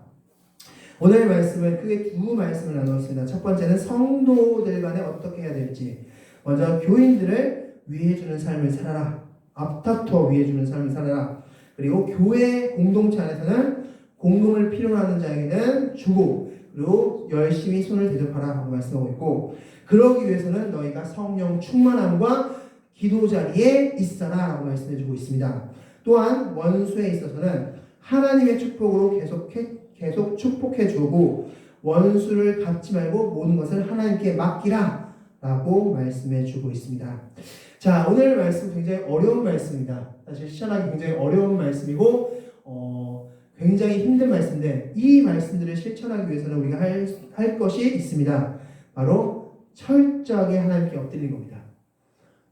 S1: 오늘 말씀은 크게 두 말씀을 나누었습니다. 첫 번째는 성도들 간에 어떻게 해야 될지. 먼저 교인들을 위해주는 삶을 살아라. 앞다투어 위해주는 삶을 살아라. 그리고 교회 공동체 안에서는 공동을 필요로 하는 자에게는 주고 그리고 열심히 손을 대접하라 하고 말씀하고 있고 그러기 위해서는 너희가 성령 충만함과 기도 자리에 있어라 라고 말씀해주고 있습니다. 또한 원수에 있어서는 하나님의 축복으로 계속 축복해주고 원수를 갚지 말고 모든 것을 하나님께 맡기라 라고 말씀해주고 있습니다. 자, 오늘 말씀 굉장히 어려운 말씀입니다. 사실 실천하기 굉장히 어려운 말씀이고 굉장히 힘든 말씀인데 이 말씀들을 실천하기 위해서는 우리가 할 것이 있습니다. 바로 철저하게 하나님께 엎드리는 겁니다.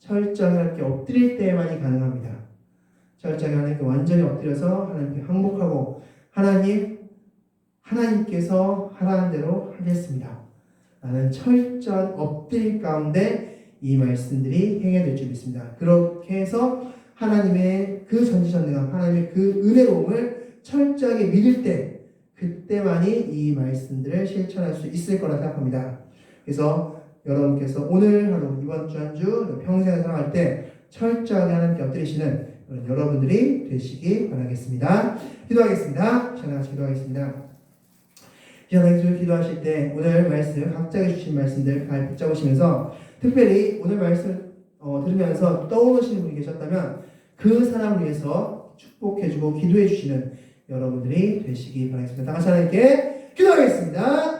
S1: 철저하게 하나님께 엎드릴 때만이 가능합니다. 철저하게 하나님께 완전히 엎드려서 하나님께 항복하고 하나님께서 하라는 대로 하겠습니다. 라는 철저한 엎드림 가운데 이 말씀들이 행해질 줄 믿습니다. 그렇게 해서 하나님의 그 전지전능함, 하나님의 그 은혜로움을 철저하게 믿을 때 그때만이 이 말씀들을 실천할 수 있을 거라 생각합니다. 그래서 여러분께서 오늘 하루, 이번 주 한 주, 평생을 살아갈 때 철저하게 하나님께 엎드리시는 여러분들이 되시기 바라겠습니다. 기도하겠습니다. 같이 기도하겠습니다. 하나님 기도하실 때 오늘 말씀 각자에게 주신 말씀들 잘 붙잡으시면서 특별히 오늘 말씀 들으면서 떠오르시는 분이 계셨다면 그 사람을 위해서 축복해주고 기도해주시는 여러분들이 되시기 바라겠습니다. 다 같이 하나님께 기도하겠습니다.